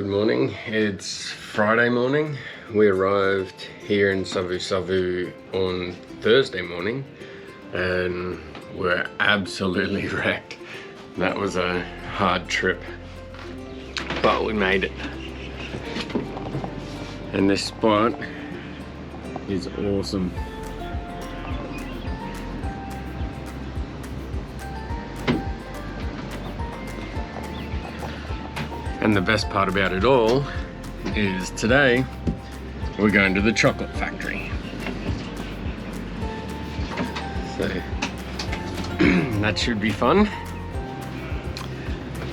morning. It's Friday morning. We arrived here in Savusavu on Thursday morning and we're absolutely wrecked. That was a hard trip, but we made it. And this spot is awesome. And the best part about it all is today we're going to the chocolate factory. So that should be fun.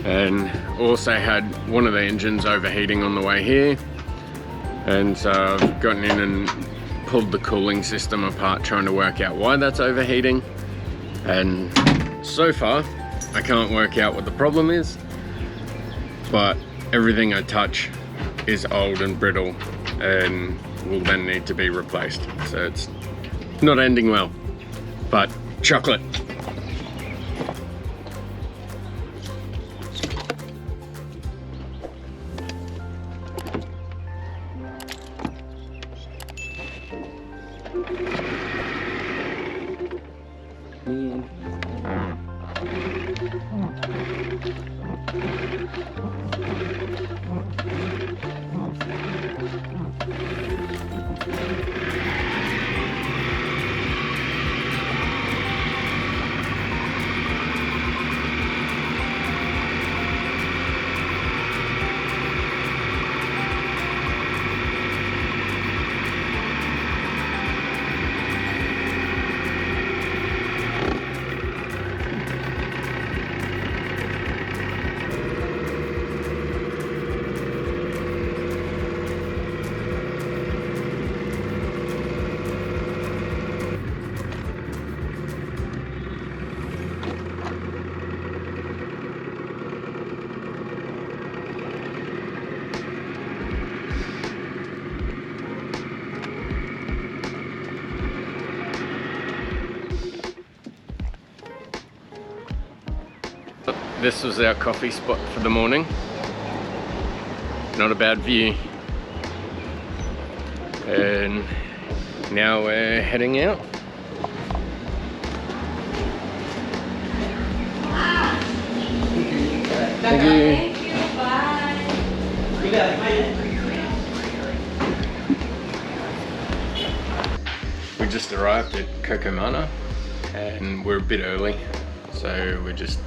And also had one of the engines overheating on the way here. And so I've gotten in and pulled the cooling system apart trying to work out why that's overheating. And so far I can't work out what the problem is. But everything I touch is old and brittle and will then need to be replaced. So it's not ending well, but chocolate. This was our coffee spot for the morning. Not a bad view. And now we're heading out. Thank you. Thank you, bye. We just arrived at Coco and we're a bit early. So we're just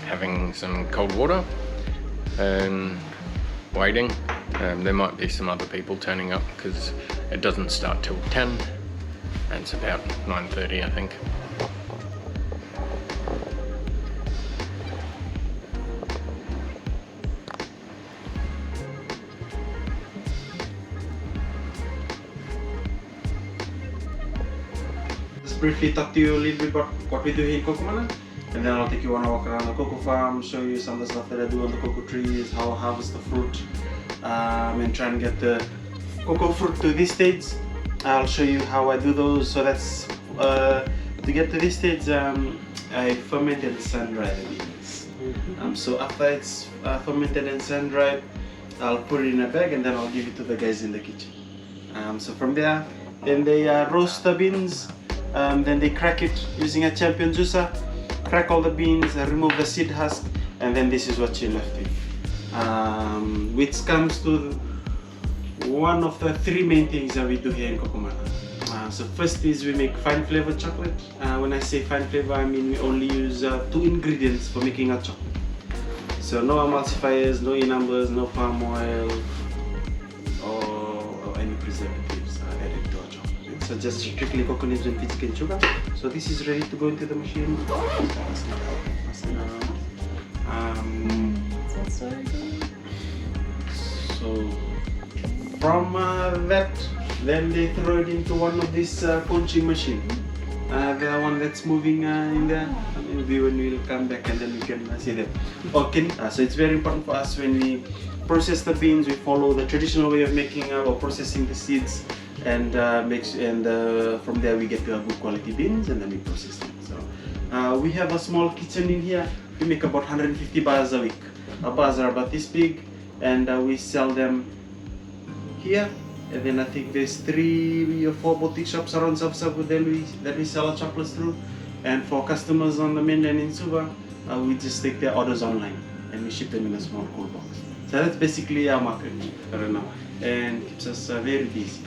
having some cold water and waiting. There might be some other people turning up because it doesn't start till 10 and it's about 9:30 I think. Just briefly talk to you a little bit about what we do here in Coco and then I'll take you on a walk around the cocoa farm, show you some of the stuff that I do on the cocoa trees, how I harvest the fruit, and try and get the cocoa fruit to this stage. I'll show you how I do those. So that's to get to this stage, I ferment and sun dry the beans. So after it's fermented and sun dried, I'll put it in a bag and then I'll give it to the guys in the kitchen. So from there, then they roast the beans, then they crack it using a champion juicer. Crack all the beans, remove the seed husk, and then this is what you're left with. Which comes to one of the three main things that we do here in Coco. So first is we make fine flavored chocolate. When I say fine flavor, I mean we only use 2 ingredients for making our chocolate. So no emulsifiers, no e-numbers, no palm oil, or any preservatives added to our chocolate. So just strictly coconut and peach cane sugar. So this is ready to go into the machine. So from that, then they throw it into one of these conching machine. The one that's moving in there. Maybe when we'll come back and then we can see them. Okay. So it's very important for us when we process the beans, we follow the traditional way of making or processing the seeds. And from there we get good quality beans and then we process them. So we have a small kitchen in here. We make about 150 bars a week. Our bars are about this big and we sell them here. And then I think there's 3 or 4 boutique shops around Savusavu that we sell our chocolates through. And for customers on the mainland in Suva, we just take their orders online and we ship them in a small cool box. So that's basically our market right now, and keeps us very busy.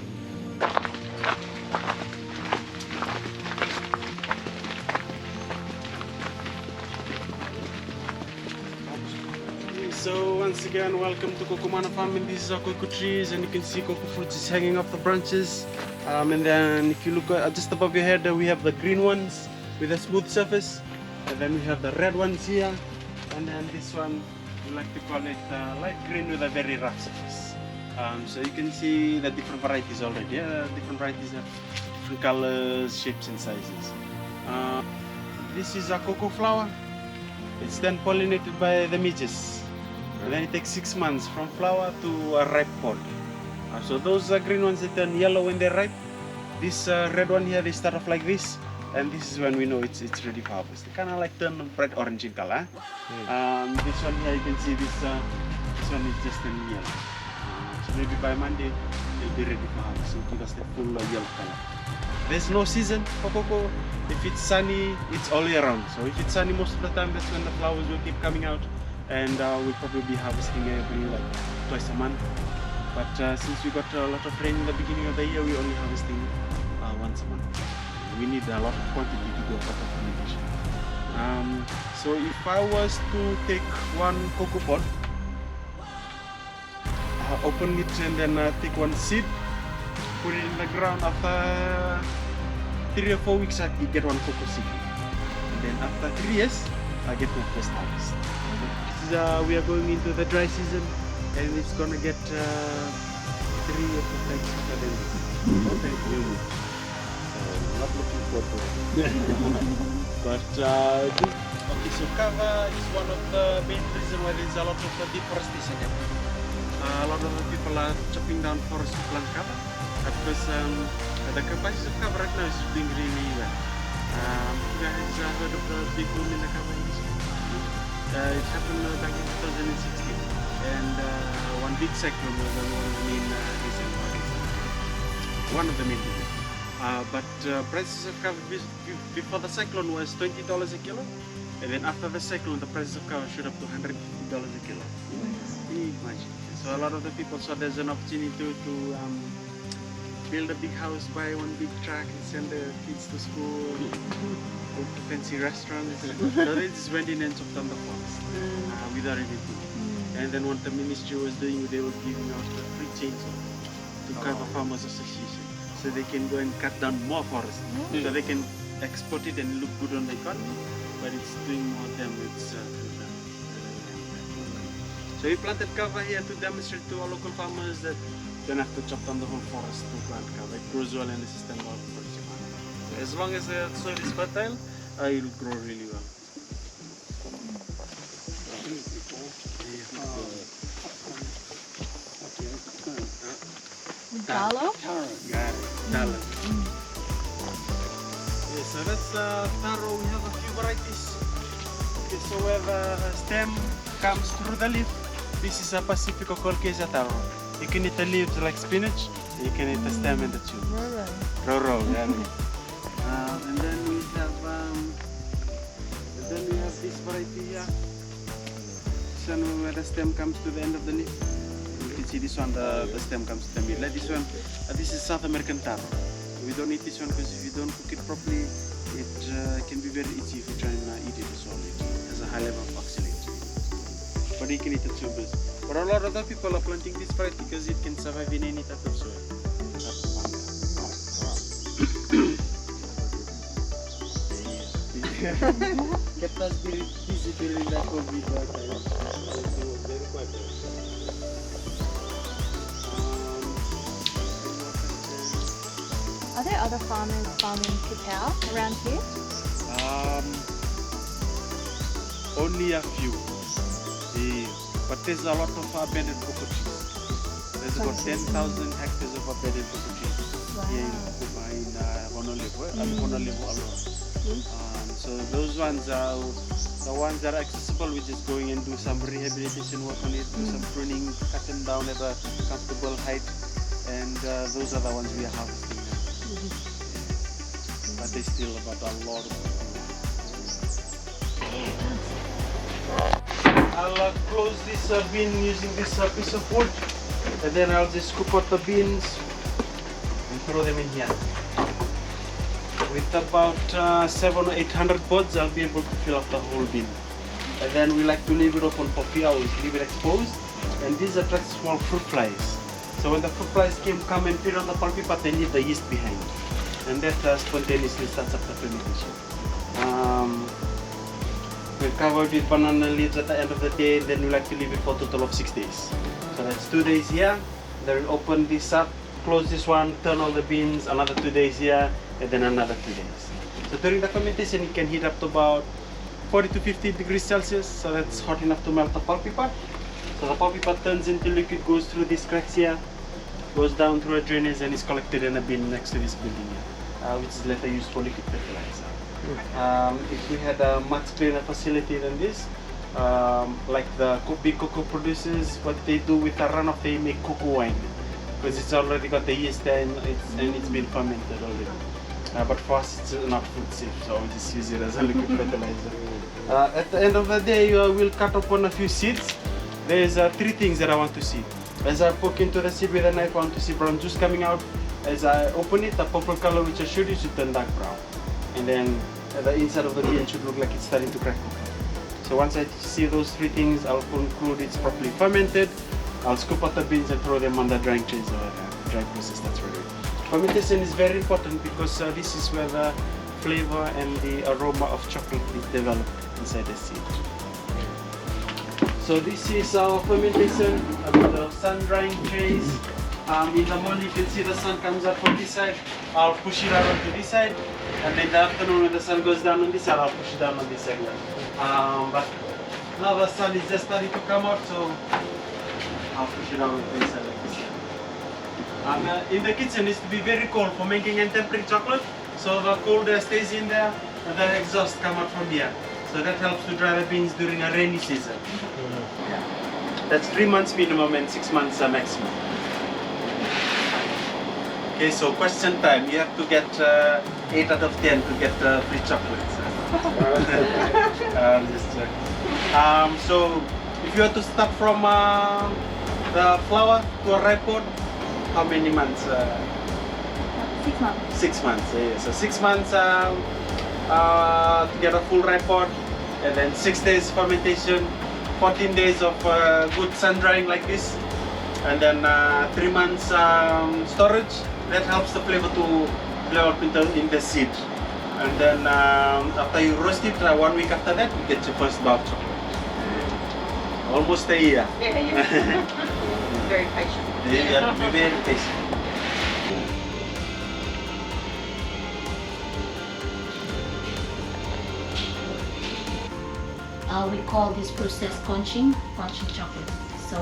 So once again, welcome to Coco Farming. This is our cocoa trees, and you can see cocoa fruits is hanging off the branches. And then if you look just above your head, we have the green ones with a smooth surface, and then we have the red ones here, and then this one we like to call it light green with a very rough surface. So you can see the different varieties already. Different varieties have different colors, shapes, and sizes. This is a cocoa flower. It's then pollinated by the midges. And then it takes 6 months from flower to a ripe pod. So those green ones, they turn yellow when they're ripe. This red one here, they start off like this, and this is when we know it's ready for harvest. They kind of like turn bright orange in color. This one here, you can see this one is just in yellow. So maybe by Monday it'll be ready for harvest. It'll give us the full yellow color. There's no season for cocoa. If it's sunny, it's all year round. So if it's sunny most of the time, that's when the flowers will keep coming out. And we'll probably be harvesting every twice a month. But since we got a lot of rain in the beginning of the year, we're only harvesting once a month. We need a lot of quantity to go for fermentation. So if I was to take one cocoa pod, open it and then take one seed, put it in the ground. After 3 or 4 weeks, I get one cocoa seed. And then after 3 years, I get my first harvest. We are going into the dry season, and it's gonna get 3 or 4 times better than this. Okay, not looking forward to it. But okay, so cover is one of the main reasons why there's a lot of deforestation. A lot of the people are chopping down forest to plant cover, because the prices of cover right now is doing really well. You guys heard of the big boom in the cover industry? It happened back in 2016, and one big cyclone was one of the main reasons. One of the main reasons. But prices of cover before the cyclone was $20 a kilo, and then after the cyclone, the prices of cover shot up to $150 a kilo. Imagine. So a lot of the people saw there's an opportunity to build a big house, buy one big truck, and send their kids to school, go to fancy restaurants. So they just went in and chopped down the forest without anything. And then what the ministry was doing, they were giving out a free chainsaw to Cover Farmers Association, so they can go and cut down more forest, so they can export it and look good on the economy, but it's doing more damage to the So we planted cover here to demonstrate to our local farmers that you don't have to chop down the whole forest to plant cover. It grows well in the system of production. So as long as the soil is fertile, it will grow really well. Taro? Got it. Taro. Yeah, so that's taro. We have a few varieties. Okay, so where the stem comes through the leaf, this is a Pacifico Colchesa taro. You can eat the leaves like spinach. You can eat the stem and the tube. Roro, yeah. And then we have this variety here. This one where the stem comes to the end of the leaf. You can see this one, the stem comes to the middle. Like this one, this is South American taro. We don't eat this one because if you don't cook it properly, it can be very itchy if you try and eat it as well. It has a high level of oxalate. But you can eat the tubers. But a lot of other people are planting this variety because it can survive in any type of soil. Kept us busy during the COVID time. Are there other farmers farming cacao around here? Only a few. But there's a lot of abandoned cocoa trees. There's about 10,000 hectares of abandoned cocoa trees here in Honolulu alone. So those ones are the ones that are accessible. We just going and do some rehabilitation work on it, do some pruning, cut them down at a comfortable height, and those are the ones we are harvesting now. But there's still about a lot of them. I'll close this bin using this piece of wood, and then I'll just scoop out the beans and throw them in here. With about 700 or 800 pods, I'll be able to fill up the whole bin. And then we like to leave it open for a few hours, leave it exposed, and these attract small fruit flies. So when the fruit flies come and feed on the pulpy part, they leave the yeast behind, and that spontaneously starts up the fermentation. We cover it with banana leaves at the end of the day, then we like to leave it for a total of 6 days. So that's 2 days here, then we open this up, close this one, turn all the beans, another 2 days here, and then another 2 days. So during the fermentation, it can heat up to about 40 to 50 degrees Celsius, so that's hot enough to melt the pulpy part. So the pulpy part turns into liquid, goes through these cracks here, goes down through a drainage, and is collected in a bin next to this building here, which is later used for liquid fertilizer. If we had a much cleaner facility than this, like the big cocoa producers, what they do with the runoff, they make cocoa wine, because it's already got the yeast there and it's been fermented already. But for us, it's not food safe, so we just use it as a liquid fertilizer. At the end of the day, we'll cut open a few seeds. There's 3 things that I want to see. As I poke into the seed with a knife, I want to see brown juice coming out. As I open it, the purple color which I showed you should turn dark brown. And then the inside of the bean should look like it's starting to crack open. So once I see those 3 things, I'll conclude it's properly fermented. I'll scoop out the beans and throw them on the drying trays or the dry process that's ready. Fermentation is very important because this is where the flavor and the aroma of chocolate is developed inside the seed. So this is our fermentation with the sun drying trays. In the morning you can see the sun comes up from this side. I'll push it out onto this side, and in the afternoon when the sun goes down on this side, I'll push it down on this side. But now the sun is just starting to come out, so I'll push it out on this side like this. In the kitchen, it's to be very cold for making and tempering chocolate, so the cold air stays in there and the exhaust come out from here. So that helps to dry the beans during a rainy season. That's 3 months minimum and 6 months maximum. Okay, so question time. You have to get 8 out of 10 to get free chocolates. Just joking. So if you have to start from the flower to a ripe pod, how many months? 6 months. 6 months. Yeah. So 6 months to get a full ripe pod, and then 6 days fermentation, 14 days of good sun drying like this, and then 3 months storage. That helps the flavor to develop in the seed. And then after you roast it, 1 week after that, you get your first bar of chocolate. Almost a year. Yeah. Very patient. You have to be very patient. We call this process conching chocolate. So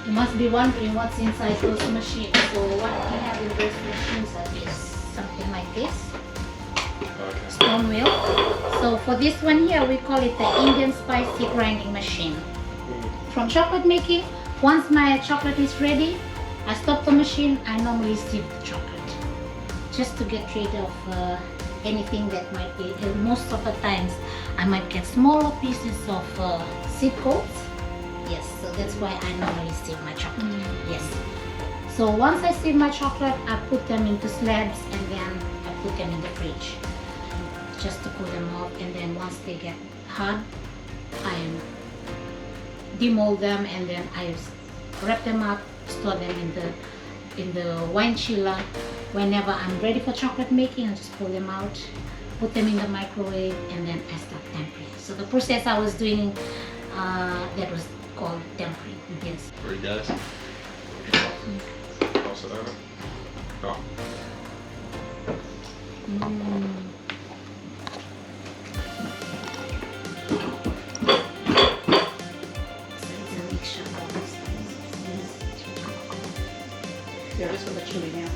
you must be wondering what's inside those machines. So what we have in those machines is something like this, stone wheel. So for this one here, we call it the Indian spicy grinding machine. From chocolate making, once my chocolate is ready, I stop the machine. I normally sieve the chocolate just to get rid of anything that might be. Most of the times, I might get smaller pieces of seed coats. Yes, so that's why I normally sieve my chocolate. Yes. So once I sieve my chocolate, I put them into slabs and then I put them in the fridge just to cool them off. And then once they get hard, I demold them and then I wrap them up, store them in the wine chiller. Whenever I'm ready for chocolate making, I just pull them out, put them in the microwave, and then I start tempering. So the process I was doing, that was called tempering. Yes. Read guys. Toss it over. Go. Yeah, this was a chili now.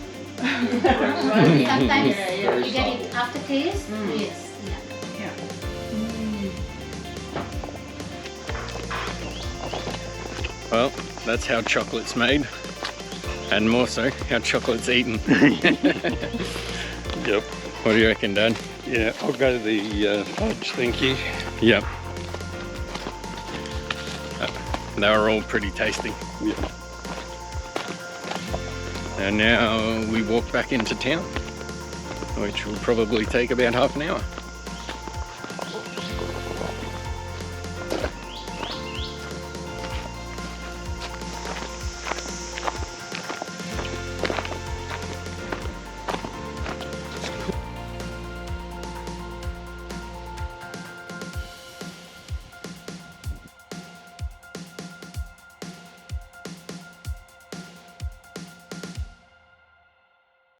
Sometimes you get it aftertaste. Yes. Yeah. Well, that's how chocolate's made. And more so, how chocolate's eaten. Yep. What do you reckon, Dad? Yeah, I'll go to the fudge, thank you. Yep. They were all pretty tasty. Yeah. And now we walk back into town, which will probably take about half an hour.